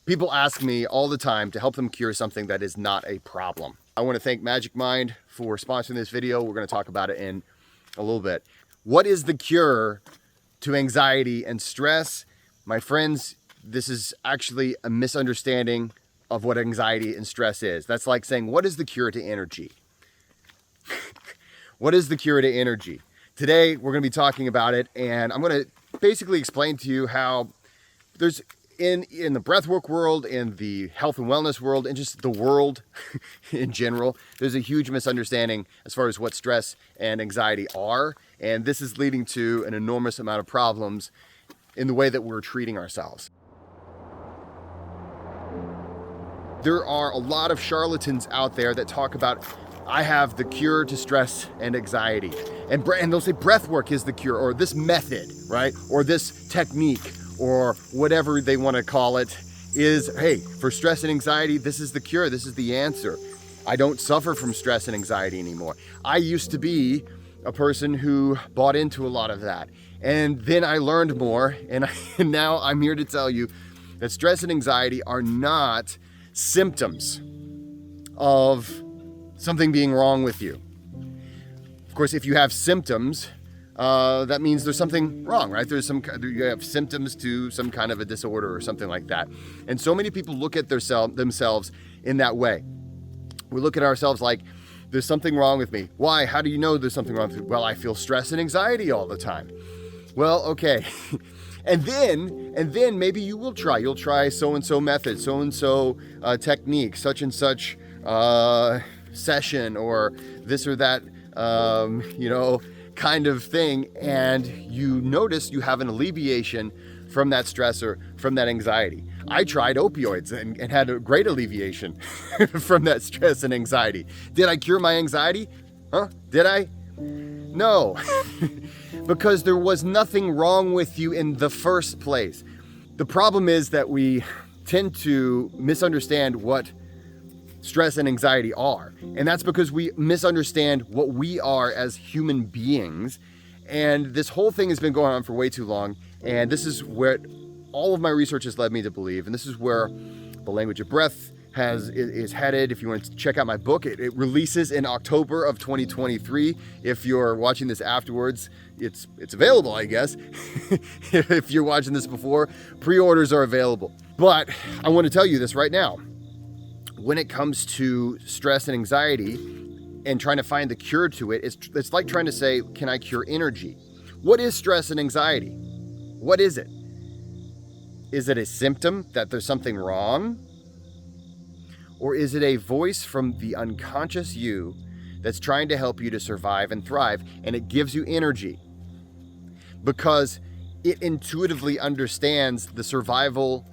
People ask me all the time to help them cure something that is not a problem. I want to thank MagicMind for sponsoring this video. We're going to talk about it in a little bit. What is the cure to anxiety and stress? My friends, this is actually a misunderstanding of what anxiety and stress is. That's like saying, what is the cure to energy? What is the cure to energy? Today, we're going to be talking about it, and I'm going to basically explain to you how there's in the breathwork world, in the health and wellness world, and just the world in general, there's a huge misunderstanding as far as what stress and anxiety are, and this is leading to an enormous amount of problems in the way that we're treating ourselves. There are a lot of charlatans out there that talk about, I have the cure to stress and anxiety, and they'll say breathwork is the cure, or this method, right, or this technique, or whatever they want to call it, is, hey, for stress and anxiety, this is the cure, this is the answer. I don't suffer from stress and anxiety anymore. I used to be a person who bought into a lot of that. And then I learned more, and now I'm here to tell you that stress and anxiety are not symptoms of something being wrong with you. Of course, if you have symptoms, that means there's something wrong, right? You have symptoms to some kind of a disorder or something like that. And so many people look at themselves in that way. We look at ourselves like, there's something wrong with me. Why? How do you know there's something wrong with me? Well, I feel stress and anxiety all the time. Well, okay. And then maybe you'll try so-and-so method, so-and-so technique, such and such session, or this or that, kind of thing, and you notice you have an alleviation from that stressor, from that anxiety. I tried opioids and had a great alleviation from that stress and anxiety. Did I cure my anxiety? Did I? No, because there was nothing wrong with you in the first place. The problem is that we tend to misunderstand what stress and anxiety are. And that's because we misunderstand what we are as human beings. And this whole thing has been going on for way too long. And this is where all of my research has led me to believe. And this is where the language of breath is headed. If you want to check out my book, it releases in October of 2023. If you're watching this afterwards, it's available, I guess. If you're watching this before, pre-orders are available. But I want to tell you this right now. When it comes to stress and anxiety and trying to find the cure to it, it's like trying to say, can I cure energy? What is stress and anxiety? What is it? Is it a symptom that there's something wrong? Or is it a voice from the unconscious you that's trying to help you to survive and thrive, and it gives you energy because it intuitively understands the survival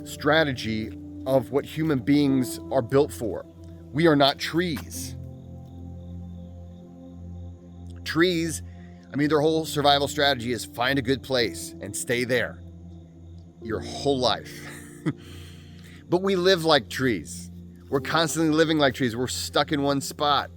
strategy of what human beings are built for. We are not trees. Trees, their whole survival strategy is find a good place and stay there your whole life. But we live like trees. We're constantly living like trees. We're stuck in one spot.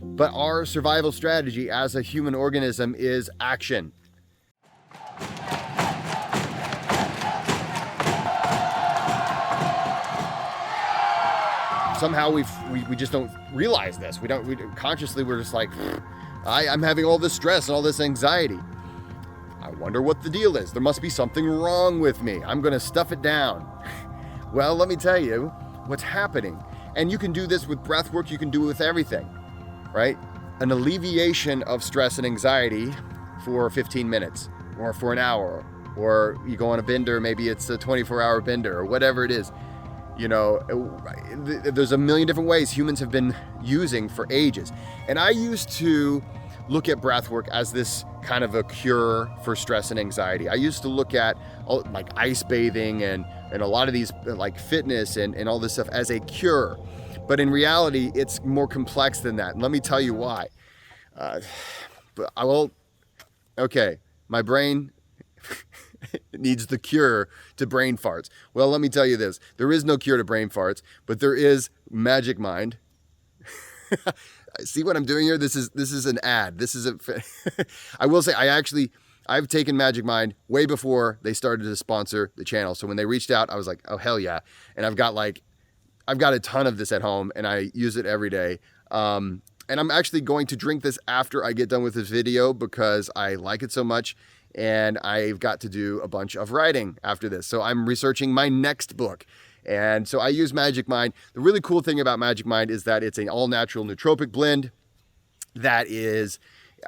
But our survival strategy as a human organism is action. Somehow we just don't realize this. We consciously, we're just like, I'm having all this stress and all this anxiety. I wonder what the deal is. There must be something wrong with me. I'm going to stuff it down. Well, let me tell you what's happening. And you can do this with breath work. You can do it with everything, right? An alleviation of stress and anxiety for 15 minutes or for an hour, or you go on a bender, maybe it's a 24-hour bender or whatever it is. There's a million different ways humans have been using for ages. And I used to look at breathwork as this kind of a cure for stress and anxiety. I used to look at like ice bathing and a lot of these like fitness and all this stuff as a cure. But in reality, it's more complex than that. And let me tell you why. My brain needs the cure to brain farts. Well, let me tell you this. There is no cure to brain farts, but there is MagicMind. See what I'm doing here? This is an ad. I will say I I've taken MagicMind way before they started to sponsor the channel. So when they reached out, I was like, oh, hell yeah. And I've got a ton of this at home and I use it every day. And I'm actually going to drink this after I get done with this video because I like it so much. And I've got to do a bunch of writing after this. So I'm researching my next book. And so I use MagicMind. The really cool thing about MagicMind is that it's an all-natural nootropic blend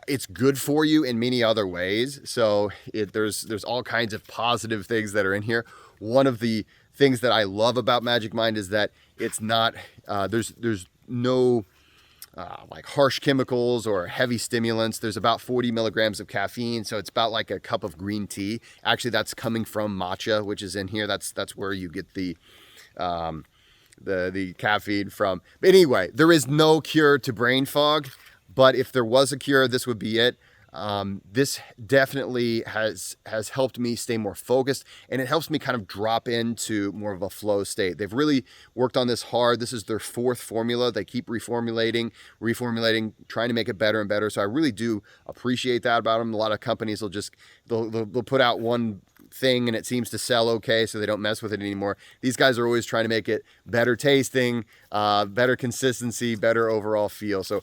it's good for you in many other ways. So there's all kinds of positive things that are in here. One of the things that I love about MagicMind is that it's not, there's no like harsh chemicals or heavy stimulants. There's about 40 milligrams of caffeine. So it's about like a cup of green tea. Actually, that's coming from matcha, which is in here. That's where you get the caffeine from. But anyway, there is no cure to brain fog, but if there was a cure, this would be it. This definitely has helped me stay more focused, and it helps me kind of drop into more of a flow state. They've really worked on this hard. This is their 4th formula. They keep reformulating, trying to make it better and better. So I really do appreciate that about them. A lot of companies they'll put out one thing and it seems to sell okay, so they don't mess with it anymore. These guys are always trying to make it better tasting, better consistency, better overall feel. So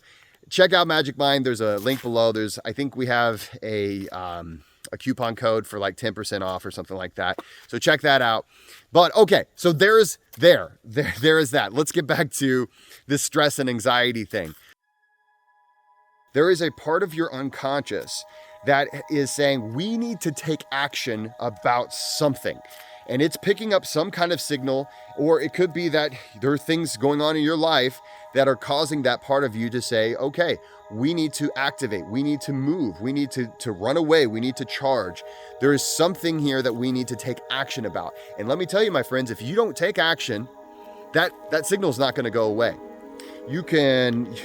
check out MagicMind. There's a link below. I think we have a coupon code for like 10% off or something like that. So check that out. But okay, so there is that. Let's get back to this stress and anxiety thing. There is a part of your unconscious that is saying we need to take action about something. And it's picking up some kind of signal, or it could be that there are things going on in your life that are causing that part of you to say, okay, we need to activate, we need to move, we need to run away, we need to charge. There is something here that we need to take action about. And let me tell you, my friends, if you don't take action, that signal is not going to go away. You can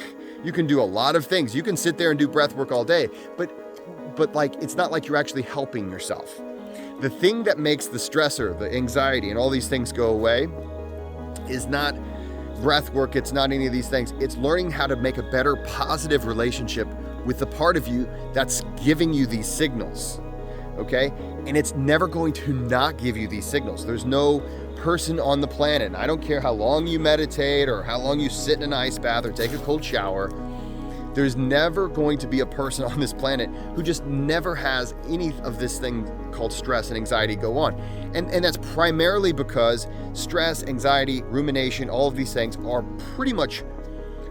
do a lot of things. You can sit there and do breath work all day, but like, it's not like you're actually helping yourself. The thing that makes the stressor, the anxiety, and all these things go away is not breath work. It's not any of these things. It's learning how to make a better positive relationship with the part of you that's giving you these signals. Okay? And it's never going to not give you these signals. There's no person on the planet, and I don't care how long you meditate or how long you sit in an ice bath or take a cold shower, there's never going to be a person on this planet who just never has any of this thing called stress and anxiety go on. And that's primarily because stress, anxiety, rumination, all of these things are pretty much,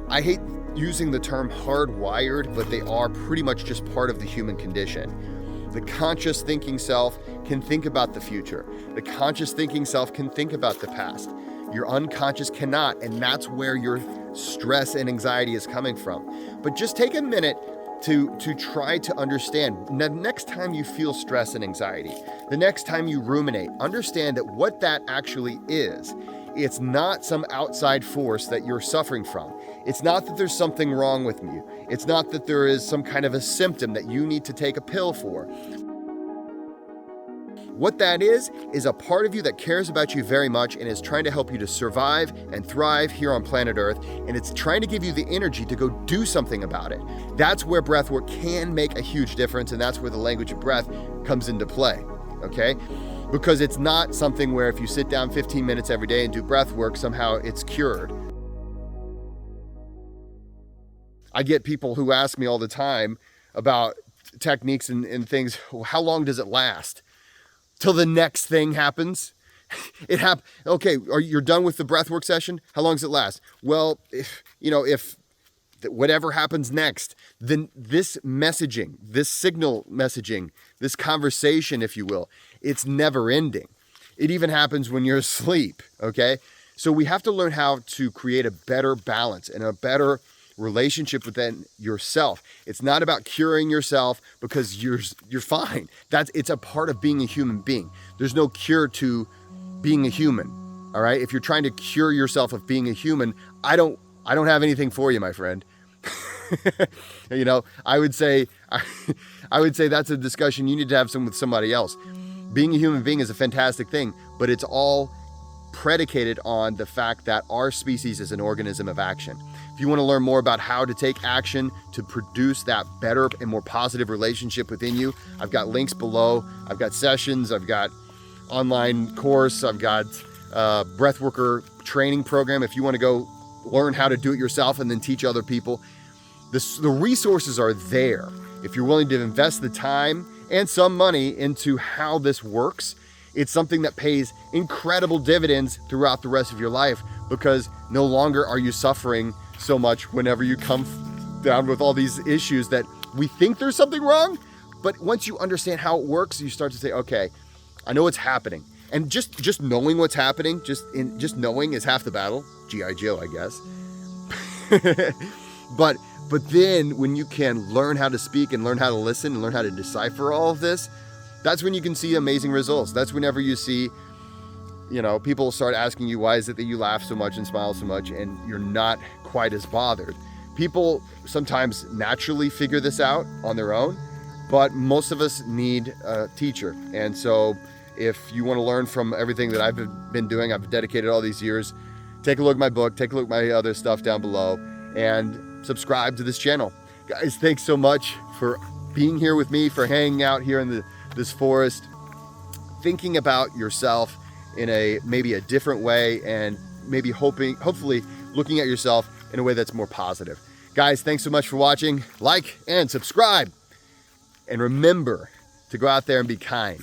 I hate using the term hardwired, but they are pretty much just part of the human condition. The conscious thinking self can think about the future. The conscious thinking self can think about the past. Your unconscious cannot, and that's where your stress and anxiety is coming from. But just take a minute to try to understand. The next time you feel stress and anxiety, the next time you ruminate, understand that what that actually is, it's not some outside force that you're suffering from. It's not that there's something wrong with you. It's not that there is some kind of a symptom that you need to take a pill for. What that is a part of you that cares about you very much and is trying to help you to survive and thrive here on planet Earth, and it's trying to give you the energy to go do something about it. That's where breathwork can make a huge difference, and that's where the language of breath comes into play, okay? Because it's not something where if you sit down 15 minutes every day and do breathwork, somehow it's cured. I get people who ask me all the time about techniques and things, how long does it last? Till the next thing happens. Okay, you're done with the breathwork session? How long does it last? Well, if whatever happens next, then this messaging, this signal messaging, this conversation, if you will, it's never ending. It even happens when you're asleep, okay? So we have to learn how to create a better balance and a better relationship within yourself. It's not about curing yourself because you're fine. It's a part of being a human being. There's no cure to being a human. All right? If you're trying to cure yourself of being a human, I don't have anything for you, my friend. I would say that's a discussion you need to have with somebody else. Being a human being is a fantastic thing, but it's all predicated on the fact that our species is an organism of action. If you want to learn more about how to take action to produce that better and more positive relationship within you, I've got links below. I've got sessions, I've got online course, I've got Breathworker training program. If you want to go learn how to do it yourself and then teach other people, the resources are there. If you're willing to invest the time and some money into how this works, it's something that pays incredible dividends throughout the rest of your life, because no longer are you suffering so much whenever you come down with all these issues that we think there's something wrong. But once you understand how it works, you start to say, okay, I know what's happening. And just knowing what's happening, just knowing is half the battle. G.I. Joe, I guess. But then when you can learn how to speak and learn how to listen and learn how to decipher all of this, that's when you can see amazing results. That's whenever you see, people start asking you, why is it that you laugh so much and smile so much and you're not quite as bothered? People sometimes naturally figure this out on their own, but most of us need a teacher. And so if you want to learn from everything that I've been doing, I've dedicated all these years, take a look at my book, take a look at my other stuff down below, and subscribe to this channel. Guys, thanks so much for being here with me, for hanging out here in this forest, thinking about yourself in maybe a different way, and maybe hopefully looking at yourself in a way that's more positive. Guys, thanks so much for watching. Like and subscribe. And remember to go out there and be kind.